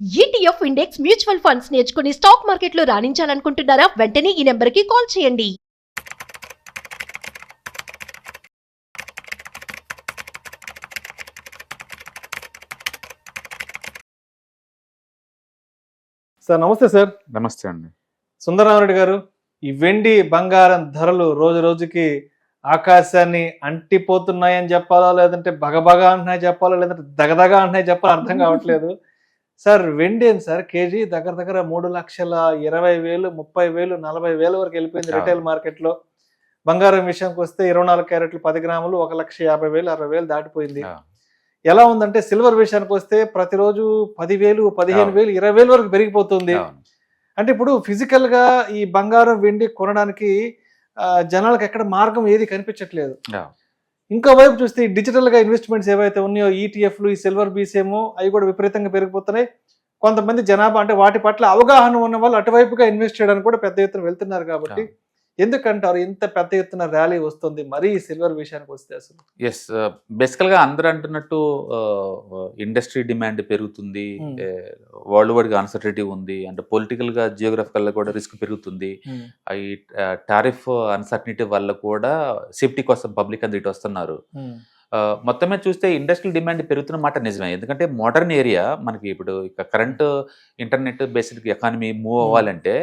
ETF index mutual funds నేర్చుకుని stock మార్కెట్లో రాణించాలనుకుంటున్నారా? వెంటనే ఈ నెంబర్కి కాల్ చేయండి. సార్ నమస్తే సార్. నమస్తే అండి. సుందరరామరెడ్డి గారు, ఈ వెండి బంగారం ధరలు రోజు రోజుకి ఆకాశాన్ని అంటిపోతున్నాయని చెప్పాలా, లేదంటే బగబగా అంటున్నాయి చెప్పాలా, లేదంటే దగదగా అంటున్నాయి చెప్పాలా అర్థం కావట్లేదు. సార్ వెండి ఏంటి సార్ కేజీ దగ్గర దగ్గర 3,20,000, 30,000, 40,000 వరకు వెళ్ళిపోయింది రిటైల్ మార్కెట్లో. బంగారం విషయానికి వస్తే 24 క్యారెట్లు 10 గ్రాములు 1,50,000, 60,000 దాటిపోయింది. ఎలా ఉందంటే సిల్వర్ విషయానికి వస్తే ప్రతిరోజు 10,000, 15,000, 20,000 వరకు పెరిగిపోతుంది. అంటే ఇప్పుడు ఫిజికల్ గా ఈ బంగారం వెండి కొనడానికి జనాలకు ఎక్కడ మార్గం ఏది కనిపించట్లేదు. ఇంకో వైపు చూస్తే డిజిటల్ గా ఇన్వెస్ట్మెంట్స్ ఏవైతే ఉన్నాయో ఈటీఎఫ్లు, ఈ సిల్వర్ బీస్ ఏమో అవి కూడా విపరీతంగా పెరిగిపోతున్నాయి. కొంతమంది జనాభా అంటే వాటి పట్ల అవగాహన ఉన్న వాళ్ళు అటువైపుగా ఇన్వెస్ట్ చేయడానికి కూడా పెద్ద ఎత్తున వెళ్తున్నారు. కాబట్టి ఎందుకంటారు ఇంత పెద్ద ఎత్తున ర్యాలీ వస్తుంది మరీ సిల్వర్ విషయానికి వస్తే? అసలు ఎస్, బేసికల్ గా అందరూ అంటున్నట్టు ఇండస్ట్రీ డిమాండ్ పెరుగుతుంది, వరల్డ్ వైడ్ గా అన్సర్టనిటీ ఉంది, అంటే పొలిటికల్ గా జియోగ్రఫికల్ గా కూడా రిస్క్ పెరుగుతుంది. ఈ టారిఫ్ అన్సర్టనిటీ వల్ల కూడా సేఫ్టీ కోసం పబ్లిక్ అంతా ఇటు వస్తున్నారు. మొత్తమే చూస్తే ఇండస్ట్రియల్ డిమాండ్ పెరుగుతున్న మాట నిజమే. ఎందుకంటే మోడర్న్ ఏరియా మనకి ఇప్పుడు current internet based economy move అవ్వాలంటే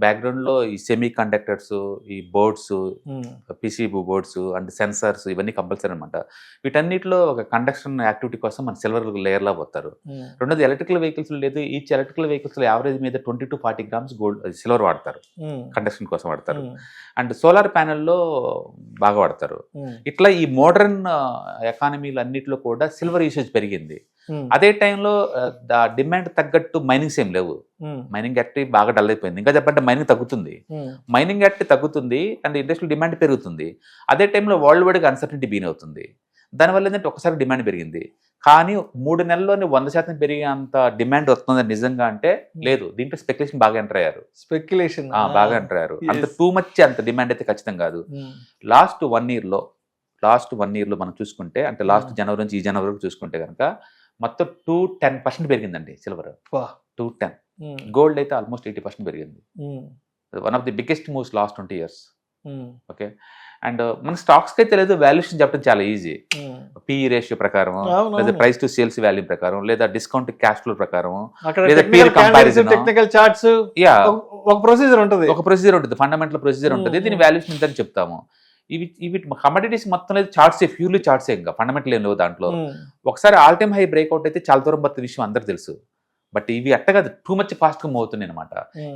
బ్యాక్గ్రౌండ్ లో ఈ సెమీ కండక్టర్స్, ఈ boards, PCB boards and sensors ఇవన్నీ కంపల్సరీ అనమాట. వీటన్నిటిలో ఒక కండక్షన్ యాక్టివిటీ కోసం మన సిల్వర్ లేయర్ లా పోతారు. రెండోది ఎలక్ట్రికల్ వెహికల్స్ లేదు, ఈచ్ ఎలక్ట్రికల్ వెహికల్స్ లో యావరేజ్ మీద 20 to 40 grams గోల్డ్ సిల్వర్ వాడతారు, కండక్షన్ కోసం వాడతారు. అండ్ సోలార్ ప్యానెల్లో బాగా వాడతారు. ఇట్లా ఈ మోడర్న్ ఎకానమీలు అన్నిటిలో కూడా సిల్వర్ యూసేజ్ పెరిగింది. అదే టైంలో డిమాండ్ తగ్గట్టు మైనింగ్స్ ఏం లేవు. మైనింగ్ యాక్టివిటీ బాగా డల్ అయిపోయింది. ఇంకా చెప్పంటే మైనింగ్ తగ్గుతుంది, మైనింగ్ యాక్టివిటీ తగ్గుతుంది అండ్ ఇండస్ట్రియల్ డిమాండ్ పెరుగుతుంది. అదే టైంలో వరల్డ్ వైడ్గా అన్సర్టనిటీ బీన్ అవుతుంది. దానివల్ల ఏంటంటే ఒకసారి డిమాండ్ పెరిగింది. కానీ 3 నెలల్లోనే 100% పెరిగేంత డిమాండ్ వస్తుందని నిజంగా అంటే లేదు. దీంట్లో స్పెక్యులేషన్ బాగా ఎంటర్ అయ్యారు. స్పెక్యులేషన్ బాగా ఎంటర్ అయ్యారు. అంత టూ మచ్ అంత డిమాండ్ అయితే ఖచ్చితంగా కాదు. లాస్ట్ వన్ ఇయర్ లో మనం చూసుకుంటే, అంటే లాస్ట్ జనవరి నుంచి ఈ జనవరి వరకు చూసుకుంటే కనుక మొత్తం 210% పెరిగిందండి సిల్వర్. 210. గోల్డ్ అయితే ఆల్మోస్ట్ 80% పెరిగింది. One of the biggest moves last 20 years. Okay, and మన స్టాక్స్ కి అయితే లేదు, వాల్యుయేషన్ చెప్పడం చాలా ఈజీ. పిఈ రేషియో ప్రకారం, లేదా ప్రైస్ టు సేల్స్ వాల్యూ ప్రకారం, లేదా డిస్కౌంట్ క్యాష్ ఫ్లో ప్రకారం, లేదా పీర్ కంపారిజన్, టెక్నికల్ చార్ట్స్, ఒక ప్రొసీజర్ ఉంటుంది, ఫండమెంటల్ ప్రొసీజర్ ఉంటుంది. దీని వాల్యుయేషన్ ఇంతని చెప్తాము. ఇవి కమోడిటీస్ మొత్తం లేదు, చార్ట్సే, ప్యూర్లీ చార్ట్సే, ఇంకా ఫండమెంటల్ ఏం లేవు దాంట్లో. ఒకసారి ఆల్ టైమ్ హై బ్రేక్అవుట్ అయితే చాలా దూరం పడుతుంది విషయం అందరికి తెలుసు. బట్ ఇవి అట్టగా టూ మచ్ ఫాస్ట్ గా మూవ్ అవుతున్నాయి అనమాట.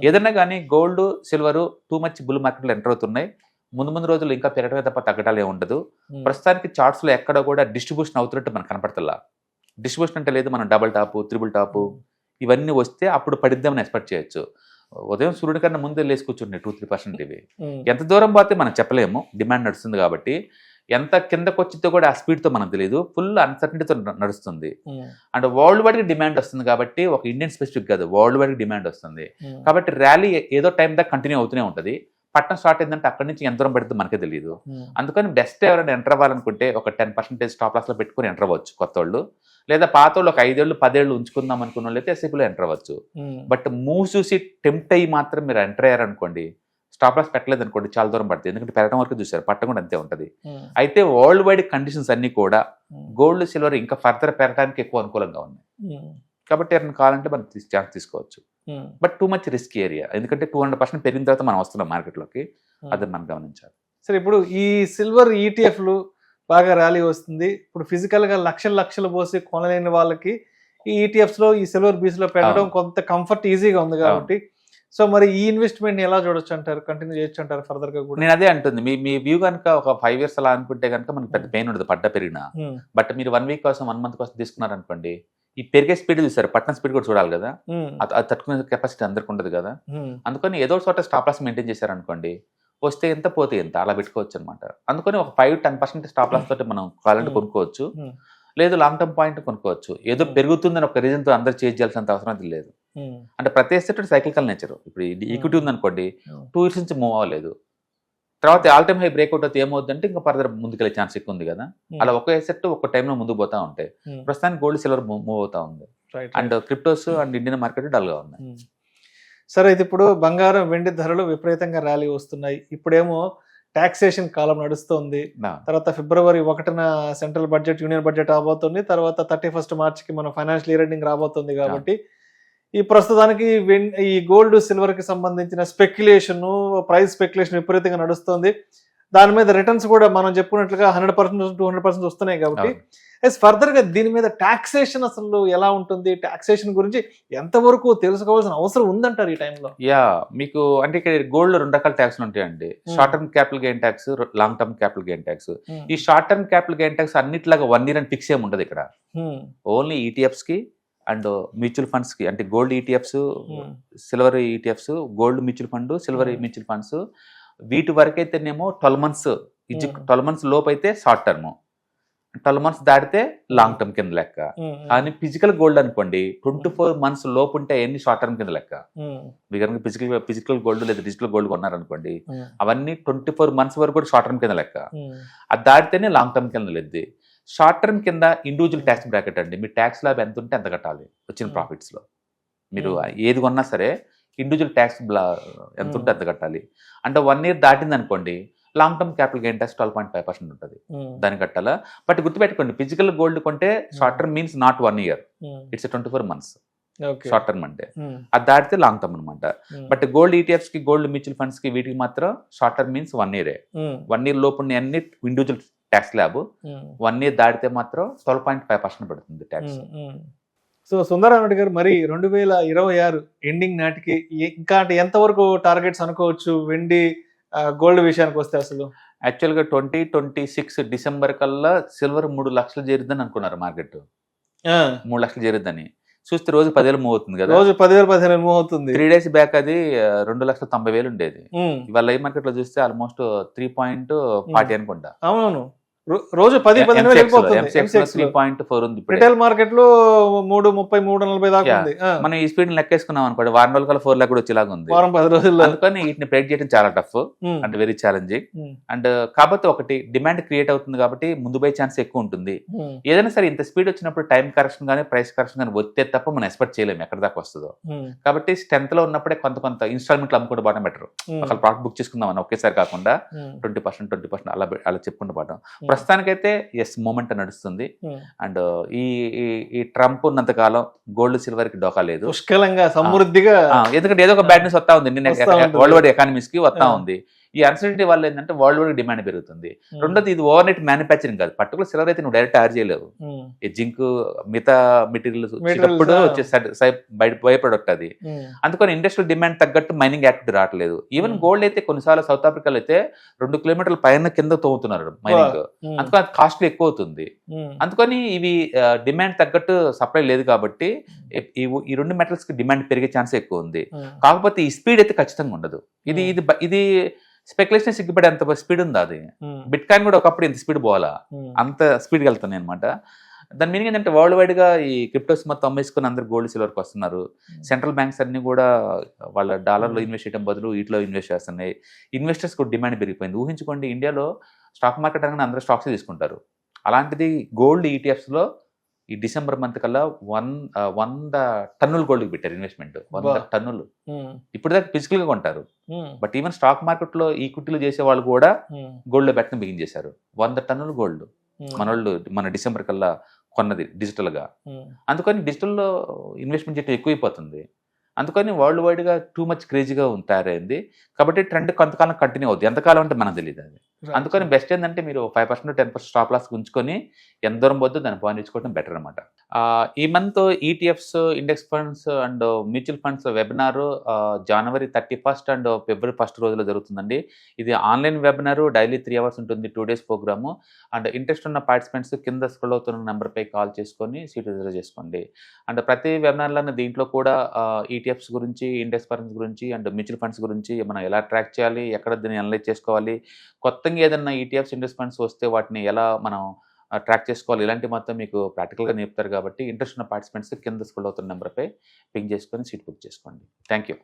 ఏదన్నా కానీ gold, silver too much bull market లో ఎంటర్ అవుతున్నాయి. ముందు రోజులు ఇంకా పెరగడమే తప్ప తగ్గటాలే ఉండదు. ప్రస్తుతానికి చార్ట్స్ లో ఎక్కడ కూడా డిస్ట్రిబ్యూషన్ అవుతున్నట్టు మనకు కనపడతల్లా. డిస్ట్రిబ్యూషన్ అంటే లేదు, మనం డబుల్ టాప్, త్రిబుల్ టాప్ ఇవన్నీ వస్తే అప్పుడు పడిద్దామని ఎక్స్పెక్ట్ చేయొచ్చు. ఉదయం సూర్యుడి కన్నా ముందే లేసి కూర్చుంటాయి 2-3% ఇవి. ఎంత దూరం పోతే మనం చెప్పలేము, డిమాండ్ నడుస్తుంది కాబట్టి. ఎంత కిందకు వచ్చిందో కూడా ఆ స్పీడ్తో మనకు తెలియదు, ఫుల్ అన్సర్టనిటీతో నడుస్తుంది. అండ్ వరల్డ్ వైడ్గా డిమాండ్ వస్తుంది కాబట్టి, ఒక ఇండియన్ స్పెసిఫిక్ కాదు, వరల్డ్ వైడ్గా డిమాండ్ వస్తుంది కాబట్టి ర్యాలీ ఏదో టైం దాకా కంటిన్యూ అవుతూనే ఉంటుంది. పట్టణం స్టార్ట్ అయిందంటే అక్కడి నుంచి ఎంత దూరం పడుతుందో మనకే తెలియదు. అందుకని బెస్ట్ ఎవరైనా ఎంటర్ అవ్వాలనుకుంటే ఒక 10% స్టాప్ లాస్ లో పెట్టుకుని ఎంటర్ అవ్వచ్చు కొత్త వాళ్ళు, లేదా పాత వాళ్ళు ఒక 5 ఏళ్ళు 10 ఏళ్ళు ఉంచుకుందాం అనుకున్న వాళ్ళు అయితే ఎస్ఐపీలో ఎంటర్ అవ్వచ్చు. బట్ మూవ్ చూసి టెంప్ట్ అయ్యి మాత్రం మీరు ఎంటర్ అయ్యారనుకోండి, స్టాప్ లాస్ పెట్టలేదు అనుకోండి, చాలా దూరం పడుతుంది. ఎందుకంటే పెరగడం వరకు చూసారు, పట్టం కూడా అంతే ఉంటుంది. అయితే వరల్డ్ వైడ్ కండిషన్స్ అన్ని కూడా గోల్డ్, సిల్వర్ ఇంకా ఫర్దర్ పెరగడానికి ఎక్కువ అనుకూలంగా ఉన్నాయి. కాబట్టి ఎవరైనా కావాలంటే మనం ఛాన్స్ తీసుకోవచ్చు. But too much risk area, ఎందుకంటే 200% పెరిగిన తర్వాత మనం వస్తున్నాం మార్కెట్లోకి, అది మనం గమనించాలి. సరే, ఇప్పుడు ఈ సిల్వర్ ఈటీఎఫ్లు బాగా ర్యాలీ వస్తుంది. ఇప్పుడు ఫిజికల్ గా లక్షలు పోసి కొనలేని వాళ్ళకి ఈ ఈటీఎఫ్స్ లో, ఈ సిల్వర్ బీస్ లో పెట్టడం కొంత కంఫర్ట్ ఈజీగా ఉంది కాబట్టి, సో మరి ఈ ఇన్వెస్ట్మెంట్ ఎలా చూడొచ్చు అంటారు? కంటిన్యూ చేయొచ్చు అంటారు ఫర్దర్ గా కూడా? నేను అదే అంటుంది, మీ వ్యూ కనుక ఒక 5 years అలా అనుకుంటే కనుక మనకి పెద్ద పెయిన్ ఉండదు పడ్డ పెరిగినా. బట్ మీరు 1 week కోసం 1 month కోసం తీసుకున్నారనుకోండి, ఈ పెరిగే స్పీడ్ చూసారు, పట్టణ స్పీడ్ కూడా చూడాలి కదా, అది తట్టుకునే కెపాసిటీ అందరికి ఉండదు కదా. అందుకని ఏదో చోట స్టాప్ లాస్ మెయింటైన్ చేశారనుకోండి, వస్తే ఎంత పోతే ఎంత అలా పెట్టుకోవచ్చు అనమాట. అందుకని ఒక 5-10% స్టాప్ లాస్ తోటి మనం కావాలంటే కొనుక్కోవచ్చు, లేదు లాంగ్ టర్మ్ పాయింట్ కొనుక్కోవచ్చు. ఏదో పెరుగుతుందని ఒక రీజన్ తో అందరు చేంజ్ చేయాల్సినంత అవసరం అది లేదు. అంటే ప్రతి ఎసెట్ సైకిల్ నేచర్. ఇప్పుడు ఈక్విటీ ఉందనుకోండి, 2 years నుంచి మూవ్ అవ్వలేదు, తర్వాత ఆల్ టైమ్ హై బ్రేక్అవుట్ అయితే ఏమవుతుందంటే ఇంకా ఫర్దర్ ముందుకెళ్ళే ఛాన్స్ ఎక్కువ ఉంది కదా. అలా ఒక ఎసెట్ ఒక టైంలో ముందుకు పోతా ఉంటాయి. ప్రస్తుతానికి గోల్డ్, సిల్వర్ మూవ్ అవుతా ఉంది. Right and cryptos and Indian market డల్గా ఉన్నాయి. సరే, అయితే ఇప్పుడు బంగారం వెండి ధరలు విపరీతంగా ర్యాలీ వస్తున్నాయి. ఇప్పుడేమో టాక్సేషన్ కాలం నడుస్తోంది. తర్వాత February 1న సెంట్రల్ బడ్జెట్, యూనియన్ బడ్జెట్ రాబోతుంది. తర్వాత 31 మార్చికి మన ఫైనాన్షియల్ ఇయర్ ఎండింగ్ రాబోతుంది. కాబట్టి ఈ ప్రస్తుతానికి ఈ గోల్డ్ సిల్వర్ కి సంబంధించిన స్పెక్యులేషన్, ప్రైస్ స్పెక్యులేషన్ విపరీతంగా నడుస్తుంది. దాని మీద రిటర్న్స్ కూడా మనం చెప్పుకున్నట్లుగా 100%, 200% వస్తున్నాయి. కాబట్టి ఫర్దర్ గా దీని మీద టాక్సేషన్ అసలు ఎలా ఉంటుంది, టాక్సేషన్ గురించి ఎంతవరకు తెలుసుకోవాల్సిన అవసరం ఉందంటారు ఈ టైంలో? మీకు అంటే ఇక్కడ గోల్డ్ 2 రకాల ట్యాక్స్లు ఉంటాయండి. Short term capital gain tax, long term capital gain tax. ఈ short term capital gain tax అన్నిట్లాగా 1 year అని ఫిక్స్ ఏమి ఉండదు ఇక్కడ. ఓన్లీ ఈటీఎఫ్స్ కి అండ్ మ్యూచువల్ ఫండ్స్ కి, అంటే gold ETFs, silver ETFs, gold mutual fund, silver mutual funds, వీటి వరకు అయితేనేమో 12 months, 12 months లోపు అయితే షార్ట్ టర్మ్, 12 months దాటితే లాంగ్ టర్మ్ కింద లెక్క. కానీ ఫిజికల్ గోల్డ్ అనుకోండి 24 months లోపు ఉంటే ఎన్ని షార్ట్ టర్మ్ కింద లెక్క. మీరు కనుక ఫిజికల్ గోల్డ్ లేదా డిజిటల్ గోల్డ్ కొన్నారనుకోండి, అవన్నీ 24 months వరకు కూడా షార్ట్ టర్మ్ కింద లెక్క. అది దాటితేనే లాంగ్ టర్మ్ కింద లేదు. షార్ట్ టర్మ్ కింద ఇండివిజువల్ ట్యాక్స్ బ్రాకెట్ అండి. మీ ట్యాక్స్ ల్యాబ్ ఎంత ఉంటే ఎంత కట్టాలి వచ్చిన ప్రాఫిట్స్ లో. మీరు ఏది కొన్నా సరే ఇండివిజువల్ ట్యాక్స్ ఎంత ఉంటే ఎంత కట్టాలి. అంటే 1 year దాటింది అనుకోండి, long term capital gain tax 12.5% ఉంటుంది, దాన్ని కట్టాలా. బట్ గుర్తుపెట్టుకోండి, ఫిజికల్ గోల్డ్ కొంటే short term means not 1 year, it's 24 months short term అంటే. అది దాటితే లాంగ్ టర్మ్ అనమాట. బట్ గోల్డ్ ఈటీఎఫ్స్ కి, గోల్డ్ మ్యూచువల్ ఫండ్స్ కి, వీటికి మాత్రం short term means 1 year. 1 year లోపు అన్ని ఇండివిజువల్ ట్యాక్స్ ల్యాబ్. 1 year దాటితే మాత్రం 12.5% పడుతుంది ట్యాక్స్. సో సుందరరామరెడ్డి గారు, మరి 2026 ఎండింగ్ నాటికి ఇంకా అంటే ఎంతవరకు టార్గెట్స్ అనుకోవచ్చు వెండి గోల్డ్ విషయానికి వస్తే? అసలు యాక్చువల్గా 2026 డిసెంబర్ కల్లా సిల్వర్ 3 లక్షలు చేరుద్దని అనుకున్నారు మార్కెట్. 3 లక్షలు చేరుద్దని చూస్తే రోజు 10,000 మూవ్ అవుతుంది కదా. రోజు 10,000 మూవ్ అవుతుంది. 3 days బ్యాక్ అది 2,90,000 ఉండేది. ఇవాళ లైవ్ మార్కెట్ లో చూస్తే ఆల్మోస్ట్ 3.40 అనుకుంటా. అవునవును, రోజు 10,000 3.4 ఉంది. రిటైల్ మార్కెట్ లో 3.30, 3.40 దాకా ఉంది. మనం ఈ స్పీడ్ లెక్కేసుకున్నాం అనుకోండి, వారం రోజుల కల్లా 4 lakh కూడా వచ్చేలాగా ఉంది. వారం 10 రోజుల్లో. అందుకని వీటిని ప్రెడిక్ట్ చేయడం చాలా tough and very challenging. And కాబట్టి ఒకటి డిమాండ్ క్రియేట్ అవుతుంది కాబట్టి ముందు బై ఛాన్స్ ఎక్కువ ఉంటుంది. ఏదైనా సరే ఇంత స్పీడ్ వచ్చినప్పుడు టైం కరెక్షన్ కానీ ప్రైస్ కరెక్షన్ కానీ వస్తే తప్ప మనం ఎక్స్పెక్ట్ చేయలేము ఎక్కడ దాకా వస్తుందో. కాబట్టి స్ట్రెంత్ లో ఉన్నప్పుడే కొంత ఇన్స్టాల్మెంట్లు అమ్ముకుంటూ పోవడం బెటర్. అక్కడ ప్రాఫిట్ బుక్ చేసుకుందాం అని ఒకేసారి కాకుండా 20% అలా చెప్పుకుంటూ పోవడం. ప్రస్తుతానికైతే ఎస్ మూమెంట్ నడుస్తుంది. అండ్ ఈ ట్రంప్ ఉన్నంత కాలం గోల్డ్ సిల్వర్ కి డోకా లేదు, పుష్కలంగా సమృద్ధిగా. ఎందుకంటే ఏదో ఒక బ్యాడ్ న్యూస్ వస్తా ఉంది, వరల్డ్ వైడ్ ఎకానమీస్ కి వస్తా ఉంది. ఈ అన్సర్టనిటీ వల్ల ఏంటంటే వరల్డ్ వైడ్ డిమాండ్ పెరుగుతుంది. రెండోది, ఇది ఓవర్ నైట్ మ్యానుఫ్యాక్చరింగ్ కాదు. పర్టికులర్ సిల్వర్ అయితే నువ్వు డైరెక్ట్ తయారు చేయలేవు. ఈ జింక్ మిగతా మెటీరియల్స్ వచ్చేటప్పుడు బై ప్రొడక్ట్ అది. అందుకని ఇండస్ట్రియల్ డిమాండ్ తగ్గట్టు మైనింగ్ యాక్టివిటీ రావట్లేదు. ఈవెన్ గోల్డ్ అయితే కొన్నిసార్లు సౌత్ ఆఫ్రికాలో అయితే 2 kilometers పైన కింద తవ్వుతున్నారు మైనింగ్. అందుకని కాస్ట్లీ ఎక్కువ అవుతుంది. అందుకని ఇవి డిమాండ్ తగ్గట్టు సప్లై లేదు కాబట్టి ఈ 2 metals కి డిమాండ్ పెరిగే ఛాన్స్ ఎక్కువ ఉంది. కాకపోతే ఈ స్పీడ్ అయితే ఖచ్చితంగా ఉండదు. ఇది స్పెక్యులేషన్ సిగ్గుపడే అంత స్పీడ్ ఉంది. అది బిట్ కాయిన్ కూడా ఒకప్పుడు ఇంత స్పీడ్ పోవాలా, అంత స్పీడ్కి వెళ్తాను అనమాట. దాని మీనింగ్ ఏంటంటే వరల్డ్ వైడ్ గా ఈ క్రిప్టోస్ మొత్తం అమ్మేసుకుని అందరు గోల్డ్ సిల్వర్కి వస్తున్నారు. సెంట్రల్ బ్యాంక్స్ అన్ని కూడా వాళ్ళ డాలర్లో ఇన్వెస్ట్ చేయడం బదులు వీటిలో ఇన్వెస్ట్ చేస్తున్నాయి. ఇన్వెస్టర్స్ కూడా డిమాండ్ పెరిగిపోయింది. ఊహించుకోండి, ఇండియాలో స్టాక్ మార్కెట్ అనగానే అందరూ స్టాక్స్ తీసుకుంటారు. అలాంటిది గోల్డ్ ఈటీఎఫ్స్ లో ఈ డిసెంబర్ మంత్ కల్లా 100 టన్నులు గోల్డ్కి పెట్టారు ఇన్వెస్ట్మెంట్. 100 టన్నులు. ఇప్పుడు దాకా ఫిజికల్ గా కొంటారు. బట్ ఈవెన్ స్టాక్ మార్కెట్ లో ఈక్విటీలు చేసే వాళ్ళు కూడా గోల్డ్ లో పెట్టడం బిగిన్ చేశారు. 100 టన్నులు గోల్డ్ మన డిసెంబర్ కల్లా కొన్నది డిజిటల్ గా. అందుకని డిజిటల్ లో ఇన్వెస్ట్మెంట్ చేయడం ఎక్కువైపోతుంది. అందుకని వరల్డ్ వైడ్ గా టూ మచ్ క్రేజీగా తయారైంది. కాబట్టి ట్రెండ్ కొంతకాలం కంటిన్యూ అవుతుంది. ఎంతకాలం అంటే మనకు తెలియదు అది. అందుకని బెస్ట్ ఏంటంటే మీరు 5% 10% స్టాప్ లాస్ ఉంచుకొని ఎంత దూరం పోద్దో దాన్ని పాయించుకోవడం బెటర్ అనమాట. ఈ month ETFs, index funds and mutual funds webinar January 31st and February 1st రోజులో జరుగుతుందండి. ఇది ఆన్లైన్ వెబినార్, డైలీ 3 hours ఉంటుంది, 2 days ప్రోగ్రాము. అండ్ ఇంట్రెస్ట్ ఉన్న పార్టిసిపెంట్స్ కింద స్క్రోల్ అవుతున్న నెంబర్పై కాల్ చేసుకొని సీట్ రిజర్వ్ చేసుకోండి. అండ్ ప్రతి వెబినార్లోనే దీంట్లో కూడా ఈటీఎఫ్స్ గురించి, ఇండెక్స్ ఫండ్స్ గురించి అండ్ మ్యూచువల్ ఫండ్స్ గురించి మనం ఎలా ట్రాక్ చేయాలి, ఎక్కడ దీన్ని అనలైజ్ చేసుకోవాలి, కొత్తగా ఏదన్నా ఈటీఎఫ్స్, ఇండెక్స్ ఫండ్స్ వస్తే వాటిని ఎలా మనం ట్రాక్ చేసుకోవాలి, ఇలాంటి మొత్తం మీకు ప్రాక్టికల్గా నేర్పుతారు. కాబట్టి ఇంట్రెస్ట్ ఉన్న పార్టిసిపెంట్స్ కింద స్క్రోల్ అవుతున్న నెంబర్పై పింగ్ చేసుకొని సీట్ బుక్ చేసుకోండి. Thank you.